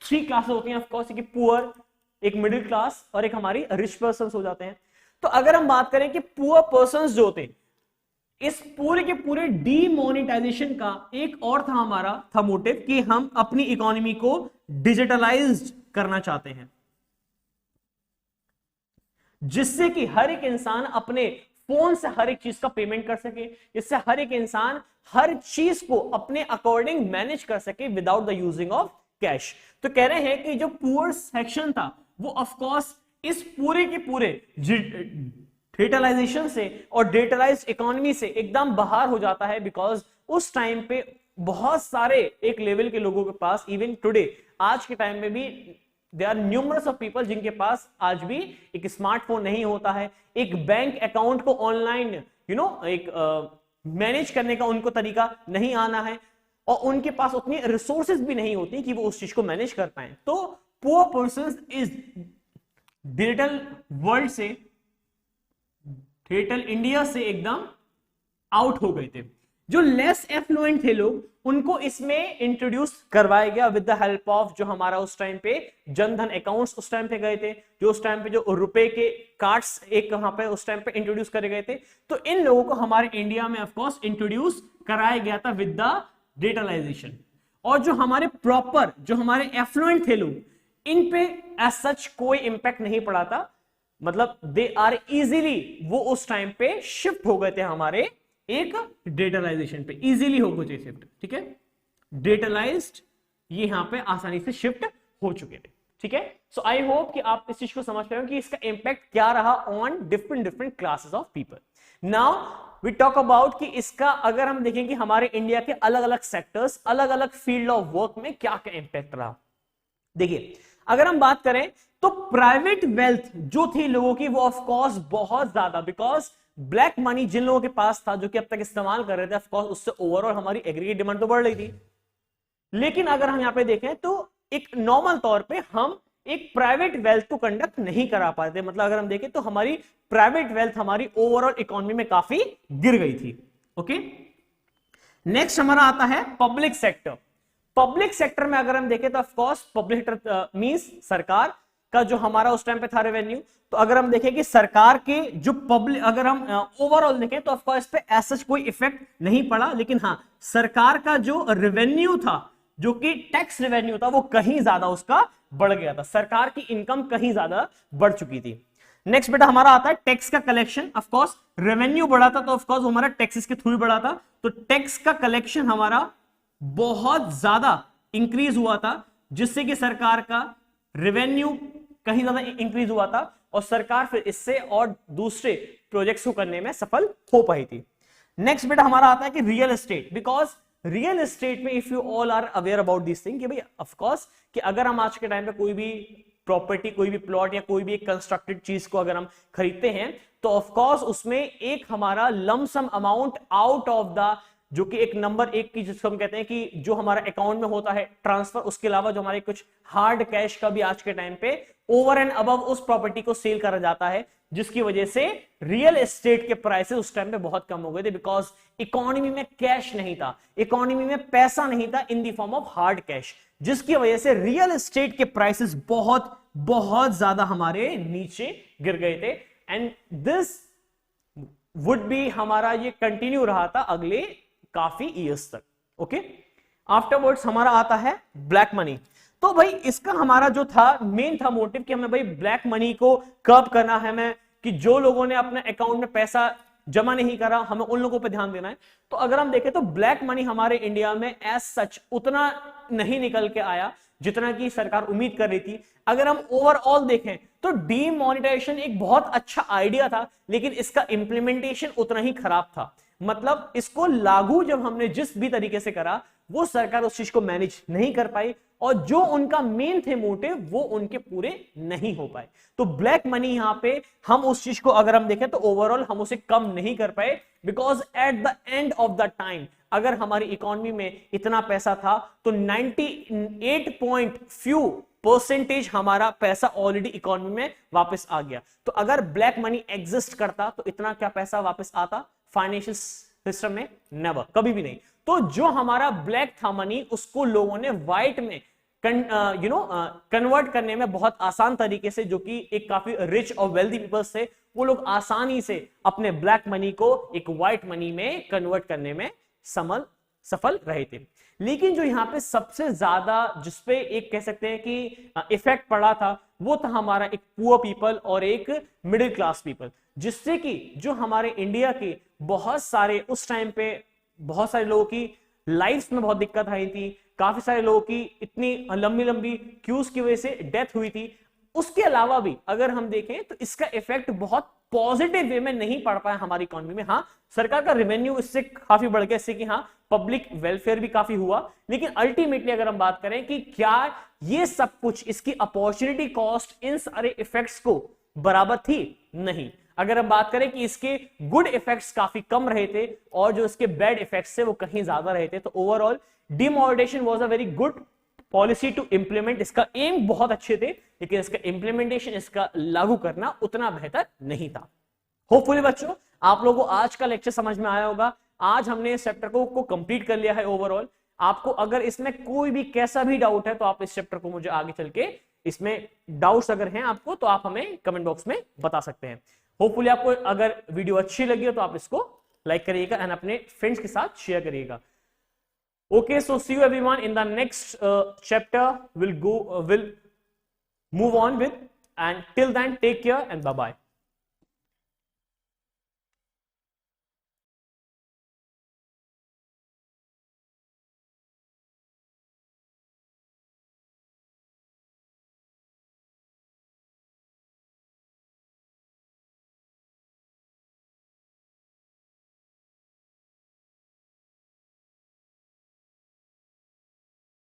3 क्लासेस होती हैं ऑफ कोर्स, कि पुअर, एक मिडिल क्लास और एक हमारी रिच पर्सन हो जाते हैं। तो अगर हम बात करें कि पुअर पर्सन जो होते हैं, इस पूरे के पूरे डीमोनेटाइजेशन का एक और था हमारा था मोटिव कि हम अपनी इकोनॉमी को डिजिटलाइज्ड करना चाहते हैं, जिससे कि हर एक इंसान अपने फोन से हर एक चीज का पेमेंट कर सके, इससे हर एक इंसान हर चीज को अपने अकॉर्डिंग मैनेज कर सके without the using of cash. तो कह रहे हैं कि जो पुअर सेक्शन था वो ऑफ कोर्स इस पूरे के पूरे डिजिटलाइजेशन से और डिजिटलाइज्ड इकोनॉमी से एकदम बाहर हो जाता है, बिकॉज उस टाइम पे बहुत सारे एक लेवल के लोगों के पास, इवन टुडे आज के टाइम में भी there are numerous of people जिनके पास आज भी एक स्मार्टफोन नहीं होता है, एक बैंक अकाउंट को ऑनलाइन एक मैनेज करने का उनको तरीका नहीं आना है, और उनके पास उतनी रिसोर्सेज भी नहीं होती कि वो उस चीज को मैनेज कर पाए। तो poor persons is digital world से, डिजिटल इंडिया से एकदम आउट हो गए थे। जो लेस एफ्लुएंट थे लोग, उनको इसमें इंट्रोड्यूस करवाया गया विद द हेल्प ऑफ जो हमारा उस टाइम पे जनधन अकाउंट्स उस टाइम पे गए थे, जो उस टाइम पे जो रुपए के कार्ड्स एक वहां पे उस टाइम पे इंट्रोड्यूस करे गए थे। तो इन लोगों को हमारे इंडिया में ऑफ कोर्स इंट्रोड्यूस कराया गया था विद द डिजिटलाइजेशन। और जो हमारे प्रॉपर जो हमारे एफ्लुएंट थे लोग, इन पे एज सच कोई इंपैक्ट नहीं पड़ा था, मतलब दे आर इजीली, वो उस टाइम पे शिफ्ट हो गए थे हमारे एक डिजिटलाइजेशन पे, इजीली हो गए शिफ्ट। ठीक है, डिजिटलाइज्ड ये यहां पे आसानी से शिफ्ट हो चुके थे। ठीक है, सो आई होप कि आप इस चीज को समझ पाए कि इसका इंपैक्ट क्या रहा on different classes of people. Now we talk about कि इसका अगर हम देखें कि हमारे इंडिया के अलग अलग सेक्टर्स, अलग अलग फील्ड ऑफ वर्क में क्या क्या इंपैक्ट रहा। देखिए अगर हम बात करें तो प्राइवेट वेल्थ जो थी लोगों की वो ऑफ कोर्स बहुत ज्यादा, बिकॉज ब्लैक मनी जिन लोगों के पास था जो कि अब तक इस्तेमाल कर रहे थे, ऑफ कोर्स उससे ओवरऑल हमारी एग्रीगेट डिमांड तो बढ़ रही थी। लेकिन अगर हम यहां पे देखें तो एक नॉर्मल तौर पे हम एक प्राइवेट वेल्थ को कंडक्ट नहीं करा पाते, मतलब अगर हम देखें तो हमारी प्राइवेट वेल्थ हमारी ओवरऑल इकोनॉमी में काफी गिर गई थी। ओके, नेक्स्ट हमारा आता है पब्लिक सेक्टर। पब्लिक सेक्टर में अगर हम देखें तो of course public sector means सरकार का जो हमारा उस टाइम पे था रेवेन्यू, तो अगर हम देखें कि सरकार के जो पब्लिक, अगर हम ओवरऑल देखें तो ऑफ कोर्स पे ऐसा कोई इफेक्ट नहीं पड़ा, लेकिन हाँ सरकार का जो रेवेन्यू था, जो कि टैक्स रेवेन्यू था, वो कहीं ज्यादा उसका बढ़ गया था, सरकार की इनकम कहीं ज्यादा बढ़ चुकी थी। नेक्स्ट बेटा हमारा आता है टैक्स का कलेक्शन। ऑफ कोर्स रेवेन्यू बढ़ा था तो ऑफ कोर्स हमारा टैक्सेस के थ्रू ही बढ़ा था, तो टैक्स का कलेक्शन हमारा बहुत ज्यादा इंक्रीज हुआ था, जिससे कि सरकार का रेवेन्यू कहीं ज्यादा इंक्रीज हुआ था और सरकार फिर इससे और दूसरे प्रोजेक्ट्स को करने में सफल हो पाई थी। नेक्स्ट बेटा हमारा आता है कि real estate, because real estate में if you all are aware about this thing कि भाई ऑफ कोर्स कि अगर हम आज के टाइम पे कोई भी प्रॉपर्टी, कोई भी प्लॉट या कोई भी एक कंस्ट्रक्टेड चीज को अगर हम खरीदते हैं तो ऑफ कोर्स उसमें एक हमारा lump sum amount out of the, जो कि एक नंबर एक की जिसको हम कहते हैं कि जो हमारा अकाउंट में होता है ट्रांसफर, उसके अलावा जो हमारे कुछ हार्ड कैश का भी आज के टाइम पे ओवर एंड अबव उस प्रॉपर्टी को सेल करा जाता है, जिसकी वजह से रियल एस्टेट के प्राइसेस उस टाइम पे बहुत कम हो गए थे, बिकॉज इकोनॉमी में कैश नहीं था, इकोनॉमी में पैसा नहीं था in the form of hard cash, जिसकी वजह से रियल एस्टेट के प्राइसेस बहुत बहुत ज्यादा हमारे नीचे गिर गए थे। एंड दिस वुड बी, हमारा ये कंटिन्यू रहा था अगले काफी ईयर्स तक। ओके, आफ्टरवर्ड्स हमारा आता है ब्लैक मनी। तो भाई इसका हमारा जो था मेन था मोटिव कि हमें भाई ब्लैक मनी को कर्ब करना है, हमें कि जो लोगों ने अपने अकाउंट में पैसा जमा नहीं करा हमें उन लोगों पे ध्यान देना है। तो अगर हम देखें तो ब्लैक मनी हमारे इंडिया में एज सच उतना नहीं निकल के आया जितना कि सरकार उम्मीद कर रही थी। अगर हम ओवरऑल देखें तो डीमोनेटाइजेशन एक बहुत अच्छा आइडिया था, लेकिन इसका इंप्लीमेंटेशन उतना ही खराब था, मतलब इसको लागू जब हमने जिस भी तरीके से करा वो सरकार उस चीज को मैनेज नहीं कर पाई और जो उनका मेन थे मोटिव वो उनके पूरे नहीं हो पाए। तो ब्लैक मनी यहां पे हम उस चीज को अगर हम देखें तो ओवरऑल हम उसे कम नहीं कर पाए, because at the end of the time अगर हमारी इकोनॉमी में इतना पैसा था तो 98.few% हमारा पैसा ऑलरेडी इकोनॉमी में वापस आ गया। तो अगर ब्लैक मनी एग्जिस्ट करता तो इतना क्या पैसा वापस आता फाइनेंशियल सिस्टम में? नेवर, कभी भी नहीं। तो जो हमारा ब्लैक था मनी उसको लोगों ने व्हाइट में कन्वर्ट करने में बहुत आसान तरीके से, जो कि एक काफी रिच और वेल्दी पीपल्स थे, वो लोग आसानी से अपने ब्लैक मनी को एक व्हाइट मनी में कन्वर्ट करने में सफल रहे थे। लेकिन जो यहाँ पे सबसे ज्यादा जिसपे एक कह सकते हैं कि इफेक्ट पड़ा था वो था हमारा एक पुअर पीपल और एक मिडिल क्लास पीपल, जिससे कि जो हमारे इंडिया के बहुत सारे उस टाइम पे बहुत सारे लोगों की लाइफ में बहुत दिक्कत आई थी, काफी सारे लोगों की इतनी लंबी लंबी क्यूज की वजह से डेथ हुई थी। उसके अलावा भी अगर हम देखें तो इसका इफेक्ट बहुत पॉजिटिव वे में नहीं पड़ पाया हमारी इकोनॉमी में। हाँ, सरकार का रेवेन्यू इससे काफी बढ़ गया, इससे कि हाँ पब्लिक वेलफेयर भी काफी हुआ, लेकिन अल्टीमेटली अगर हम बात करें कि क्या ये सब कुछ इसकी अपॉर्चुनिटी कॉस्ट इन सारे इफेक्ट्स को बराबर थी? नहीं। अगर हम बात करें कि इसके गुड इफेक्ट्स काफी कम रहे थे और जो इसके बैड इफेक्ट्स थे वो कहीं ज्यादा रहे थे। तो overall demonetization was a very good policy to implement, इसका एम बहुत अच्छे थे लेकिन इसका इंप्लीमेंटेशन, इसका लागू करना उतना बेहतर नहीं था। होपफुली बच्चों आप लोगों को आज का लेक्चर समझ में आया होगा। आज हमने इस चैप्टर को कंप्लीट कर लिया है ओवरऑल। आपको अगर इसमें कोई भी कैसा भी डाउट है तो आप इस चैप्टर को मुझे आगे चल के इसमें डाउट्स अगर हैं आपको तो आप हमें कमेंट बॉक्स में बता सकते हैं। होपफुली आपको अगर वीडियो अच्छी लगी हो तो आप इसको लाइक करिएगा एंड अपने फ्रेंड्स के साथ शेयर करिएगा। Okay, so see you everyone in the next chapter. We'll move on with, and till then take care and bye bye.